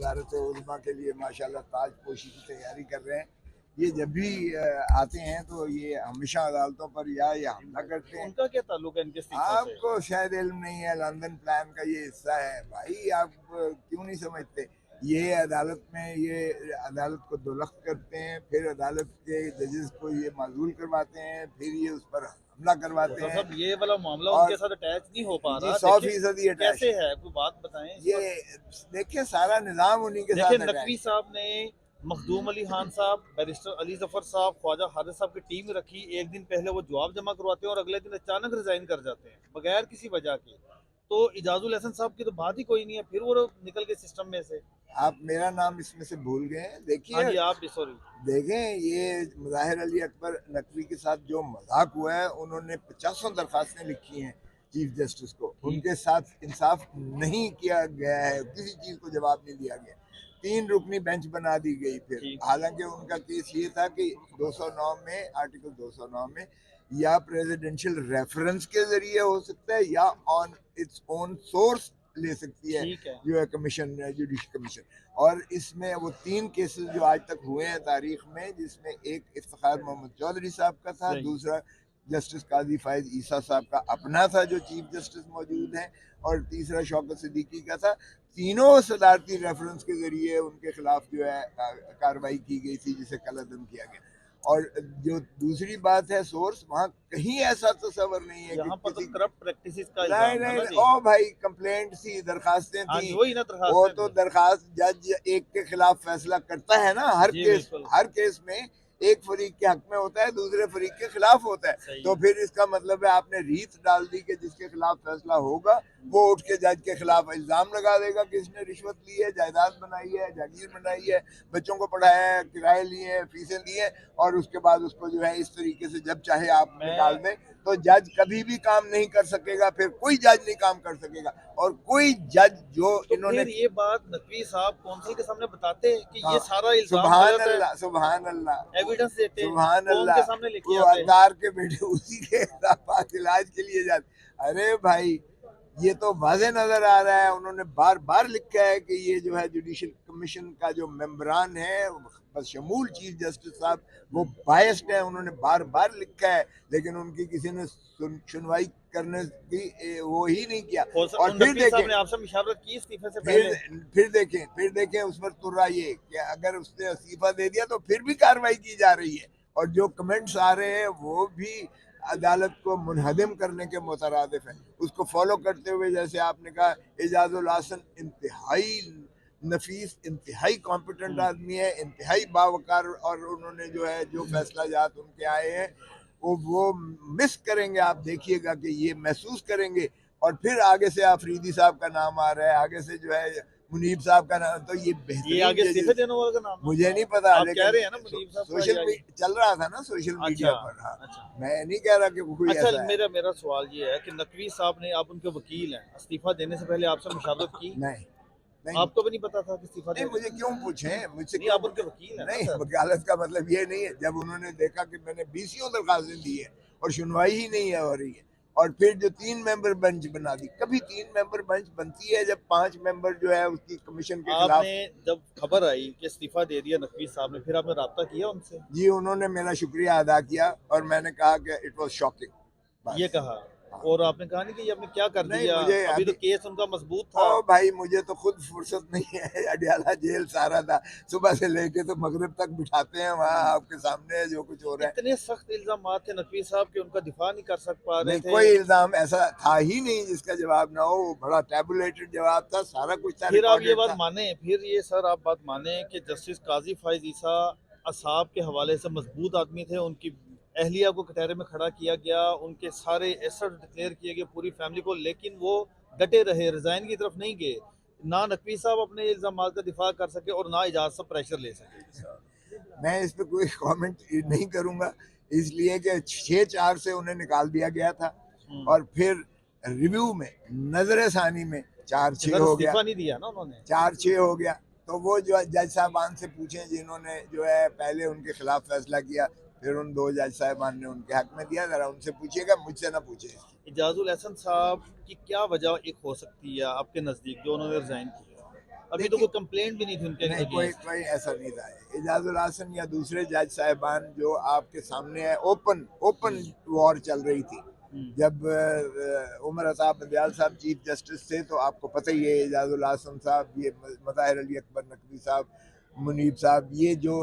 वजारत उलमा के लिए माशाल्लाह ताजपोशी की तैयारी कर रहे हैं। ये जब भी आते हैं तो ये हमेशा अदालतों पर या ये हमला करते हैं। उनका क्या ताल्लुक है इनके इस्तीफा से? आपको शायद इल्म नहीं है, लंदन प्लान का ये हिस्सा है भाई, आप क्यों नहीं समझते? ये अदालत में ये अदालत को दुलख्त करते हैं, फिर अदालत के जजेस को ये माजूल करवाते हैं, फिर ये उस पर हमला करवाते तो हैं। सब ये वाला मामला और उनके साथ अटैच नहीं हो पा जी रहा। 100% अटैच कैसे है। है, कोई बात बताएं इस ये वक्त। देखिए सारा निज़ाम उन्हीं के देखिए साथ नकवी अटैच। साहब ने मखदूम अली खान साहब, बैरिस्टर अली जफर साहब, ख्वाजा हारिस साहब की टीम रखी। एक दिन पहले वो जवाब जमा करवाते हैं और अगले दिन अचानक रिजाइन कर जाते हैं बगैर किसी वजह के। तो इजाजुल हसन साहब की तो बात ही कोई नहीं है, फिर वो निकल के सिस्टम में से। आप मेरा नाम इसमें से भूल गए हैं। हाँ देखिए जी, आप भी सॉरी। देखें, ये मुज़ाहिर अली अकबर नकवी के साथ जो मजाक हुआ है, उन्होंने 50 दरखास्तें लिखी हैं चीफ जस्टिस को, उनके साथ इंसाफ नहीं किया गया है, किसी चीज़ को जवाब नहीं दिया गया। 3 रुकनी बेंच बना दी गई। फिर हालांकि उनका केस ये था कि 209 में, आर्टिकल 209 में या प्रेसिडेंशियल रेफरेंस के जरिए हो सकता है या ऑन इट्स ओन सोर्स ले सकती है जो है कमीशन, जुडिशल कमीशन। और इसमें वो 3 केसेस जो आज तक हुए हैं तारीख में, जिसमें एक इफ्तिखार मोहम्मद चौधरी साहब का था, दूसरा जस्टिस काजी फायज ईसा साहब का अपना था जो चीफ जस्टिस मौजूद हैं, और तीसरा शौकत सिद्दीकी का था। तीनों सदारती रेफरेंस के जरिए उनके खिलाफ जो है कार्रवाई की गई थी, जिसे कलअदम किया गया। और जो दूसरी बात है सोर्स, वहाँ कहीं ऐसा तस्वर नहीं है यहाँ कि पर किसी तो करप्ट प्रैक्टिसेस का नहीं इल्जाम है ना नहीं जी। ओ भाई, कंप्लेंट थी, दरखास्तें हाँ थी। जी, वही ना वो दरखास्त तो दरखास्त जज एक के खिलाफ फैसला करता है ना, हर केस में एक फरीक के हक में होता है, दूसरे फरीक के खिलाफ होता है। तो फिर इसका मतलब है आपने रीत डाल दी कि जिसके खिलाफ फैसला होगा वो उठ के जज के खिलाफ इल्जाम लगा देगा कि इसने रिश्वत ली है, जायदाद बनाई है, जागीर बनाई है, बच्चों को पढ़ाया है, किराए लिए, फीसें दी है, और उसके बाद उसको जो है इस तरीके से जब चाहे आप निकाल दें। तो जज कभी भी काम नहीं कर सकेगा, फिर कोई जज नहीं काम कर सकेगा। और कोई जज जो तो इन्होंने, फिर ये बात नकवी साहब कौंसिल के सामने बताते हैं कि ये सारा इल्जाम सुभान गलत है, अल्लाह, सुभान अल्लाह, एविडेंस देते, सुभान कौम अल्लाह, के सामने लेके वो आते। अतार के बेटे उसी के पास इलाज के लिए जाते। अरे भाई, ये तो वाज़े नजर आ रहा है, उन्होंने बार बार लिखा है कि ये जो है जुडिशल कमीशन का जो मेंबरान है, बशमूल चीफ जस्टिस साहब, वो बायस्ड है, उन्होंने बार बार लिखा है, लेकिन उनकी किसी ने सुनवाई करने की वो ही नहीं किया। और फिर देखें, ने आपसे मुशावरत की इस्तीफे से पहले। फिर देखें उस पर तुर्रा ये कि अगर उसने इस्तीफा दे दिया तो फिर भी कार्रवाई की जा रही है, और जो कमेंट्स आ रहे हैं वो भी अदालत को मुनहदम करने के मुतरादिफ है। उसको फॉलो करते हुए, जैसे आपने कहा, एजाजुल हसन इंतहाई नफीस, इंतहाई कॉम्पिटेंट आदमी है, इंतहाई बावकार, और उन्होंने जो है जो फैसला जात उनके आए हैं वो मिस करेंगे। आप देखिएगा कि ये महसूस करेंगे। और फिर आगे से आफरीदी साहब का नाम आ रहा है, आगे से जो है मुनीब साहब का नाम, तो ये बेहतरीन, ये आगे इस्तीफे देने वाले का नाम मुझे नहीं पता, आप लेकिन कह रहे हैं ना मुनीब साहब सोशल चल रहा था ना सोशल मीडिया पर। हाँ, मैं नहीं कह रहा कि कोई अच्छा, ऐसा है। मेरा सवाल ये है कि नकवी साहब ने, आप उनके वकील हैं, इस्तीफा देने से पहले आपसे मुशावरत की? नहीं नहीं, आपको भी नहीं पता था कि इस्तीफा नहीं, दे मुझे क्यों पूछे, मुझसे नहीं, क्यों आप उनके वकील हैं ना नहीं, सर। वकालत का मतलब ये नहीं है। जब उन्होंने देखा कि मैंने 20 दरखास्तें दी है और सुनवाई ही नहीं है हो रही है, और फिर जो 3 मेंबर बेंच बना दी। कभी 3 मेंबर बेंच बनती है जब 5 मेंबर जो है उसकी कमीशन के खिलाफ। आपने जब खबर आई कि इस्तीफा दे दिया नकवी साहब ने, फिर आपने राब्ता किया उनसे? जी, उन्होंने मेरा शुक्रिया अदा किया और मैंने कहा कि इट वाज शॉकिंग, ये कहा। और आपने कहा नहीं कि ये आपने क्या कर नहीं दिया, मुझे अभी अभी, तो केस उनका मजबूत था। ओ भाई, मुझे तो खुद फुर्सत नहीं है। अडयाला जेल सारा था, सुबह से लेके तो मगरिब तक बिठाते हैं वहाँ, आपके सामने जो कुछ हो रहा है। इतने सख्त इल्जाम थे नकवी साहब के, उनका दिफा नहीं कर पा रहे नहीं, थे। कोई इल्जाम ऐसा था ही नहीं जिसका जवाब ना हो। वो बड़ा टैबुलेटेड जवाब था, सारा कुछ था, फिर आप ये रिकॉर्डेड बात था। माने, फिर ये सर आप बात माने कि जस्टिस काजी फाइज ईसा असाब के हवाले से मजबूत आदमी थे, उनकी अहलिया को कटहरे में खड़ा किया गया, उनके सारे एसेट डिक्लेयर किए गए पूरी फैमिली को, लेकिन वो डटे रहे, रिजाइन की तरफ नहीं गए। ना नकवी साहब अपने इल्जाम का दिफा कर सके और ना इजाज़त से प्रेशर ले सके। मैं इस पर कोई कमेंट नहीं करूंगा, इसलिए कि 6-4 से उन्हें निकाल दिया गया था, और फिर रिव्यू में, नजर सानी में 4-6 हो गया, इस्तीफा नहीं दिया ना उन्होंने। 4-6 हो गया। तो वो जो जज साहबान से पूछें जिन्होंने जो है पहले उनके खिलाफ फैसला किया, फिर उन 2 जज साहबान ने उनके हक में दिया, जरा उनसे पूछिएगा, मुझसे ना पूछे। इजाजुल हसन साहब की क्या वजह एक हो सकती है आपके नज़दीक जो उन्होंने रिजाइन किया? अभी तो कोई कंप्लेंट भी नहीं थी उनके नहीं, कोई against। कोई ऐसा नहीं था। एजाजुल हसन या दूसरे जज साहिबान जो आपके सामने है, ओपन ओपन वॉर चल रही थी। जब उमर अताब बंदयाल साहब चीफ जस्टिस थे तो आपको पता ही है, एजाजुल हसन साहब, ये मज़ाहिर अली अकबर नकवी साहब, मुनीब साहब, ये जो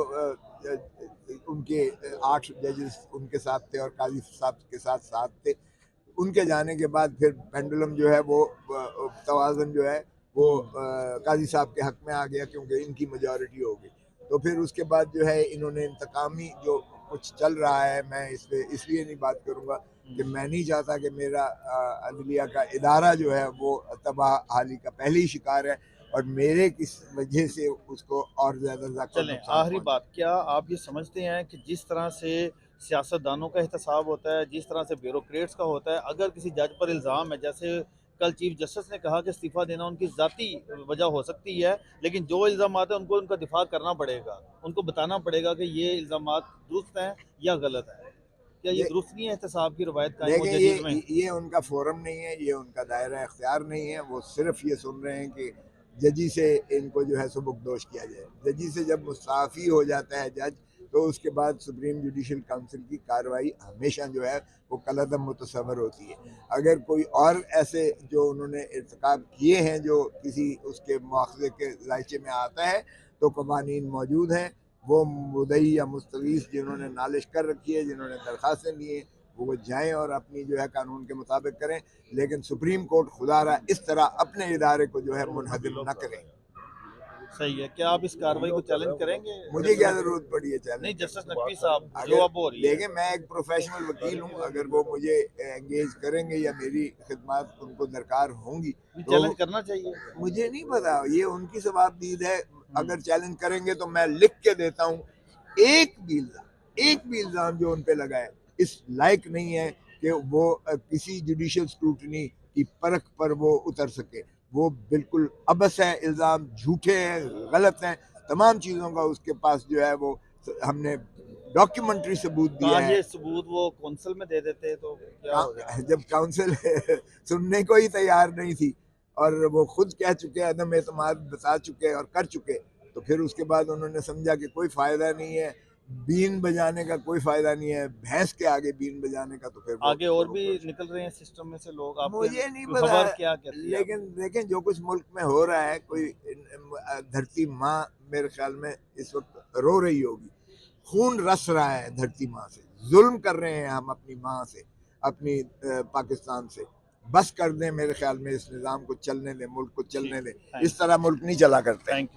उनके 8 जजेस उनके साथ थे और काजी साहब के साथ साथ थे। उनके जाने के बाद फिर पेंडुलम जो है वो तवाज़ुन जो है वो काजी साहब के हक में आ गया, क्योंकि इनकी मेजॉरिटी हो गई। तो फिर उसके बाद जो है इन्होंने इंतकामी जो कुछ चल रहा है, मैं इस पे इसलिए नहीं बात करूँगा कि मैं नहीं चाहता कि मेरा अदलिया का इदारा जो है वो तबाह हाली का पहले ही शिकार है और मेरे किस वजह से उसको और ज़्यादा चलें, आखिरी बात, क्या आप ये समझते हैं कि जिस तरह से सियासतदानों का एहतसाब होता है, जिस तरह से ब्यूरोक्रेट्स का होता है, अगर किसी जज पर इल्ज़ाम है, जैसे कल चीफ जस्टिस ने कहा कि इस्तीफ़ा देना उनकी ज़ाती वजह हो सकती है, लेकिन जो इल्ज़ाम आते हैं उनको उनका दिफा करना पड़ेगा, उनको बताना पड़ेगा कि ये इल्ज़ाम दुरुस्त हैं या गलत हैं। क्या ये दे, दुरुस्त नहीं है एहतसाब की रवायत कायम हो देखें, जजीज़ में? ये उनका फोरम नहीं है, ये उनका दायरा इख्तियार नहीं है। वो सिर्फ ये सुन रहे हैं कि जजी से इनको जो है सुबुकदोश किया जाए। जजी से जब मुस्ताफ़ी हो जाता है जज, तो उसके बाद सुप्रीम जुडिशल काउंसिल की कार्रवाई हमेशा जो है वो कलअदम मुतसव्वर होती है। अगर कोई और ऐसे जो उन्होंने इर्तिकाब किए हैं जो किसी उसके मुआवजे के जायचे में आता है, तो कवानीन मौजूद हैं। वो मुदई या मुस्तगीस जिन्होंने नालिश कर रखी है, जिन्होंने दरखास्तें दी हैं, वो जाएं और अपनी जो है कानून के मुताबिक करें। लेकिन सुप्रीम कोर्ट खुदारा इस तरह अपने इदारे को जो है मुनहदिम न करें। सही है, क्या आप इस कार्रवाई को चैलेंज करेंगे? मुझे क्या जरूरत पड़ी है चैलेंज? नहीं, जस्टिस नकवी साहब जो अगर अब हो रही है। देखें, मैं एक प्रोफेशनल वकील हूँ, अगर वो मुझे एंगेज करेंगे या मेरी खिदमत उनको दरकार होंगी तो चैलेंज करना चाहिए। मुझे नहीं पता, ये उनकी सवाबदीद है। अगर चैलेंज करेंगे तो मैं लिख के देता हूँ। एक भी इल्जाम जो उन पे लगा है इस लायक नहीं है कि वो किसी जुडिशियल स्क्रूटनी की परख पर वो उतर सके। वो बिल्कुल अबस है, इल्जाम झूठे हैं, गलत हैं, तमाम चीज़ों का उसके पास जो है वो हमने डॉक्यूमेंट्री सबूत दिया काश है। ये सबूत वो कौंसल में दे देते तो क्या हो जाए। जब काउंसिल सुनने को ही तैयार नहीं थी और वो खुद कह चुके, अदम एतमाद बता चुके और कर चुके, तो फिर उसके बाद उन्होंने समझा कि कोई फायदा नहीं है, बीन बजाने का कोई फायदा नहीं है, भैंस के आगे बीन बजाने का। तो फिर आगे और भी निकल रहे हैं सिस्टम में से लोग, आपके मुझे नहीं पता, खबर क्या कहती है? लेकिन देखें जो कुछ मुल्क में हो रहा है, कोई धरती माँ मेरे ख्याल में इस वक्त रो रही होगी, खून रस रहा है धरती माँ से। जुल्म कर रहे हैं हम अपनी माँ से, अपनी पाकिस्तान से। बस कर दें, मेरे ख्याल में इस निज़ाम को चलने दें, मुल्क को चलने दें। इस तरह मुल्क नहीं चला करते। Thank you.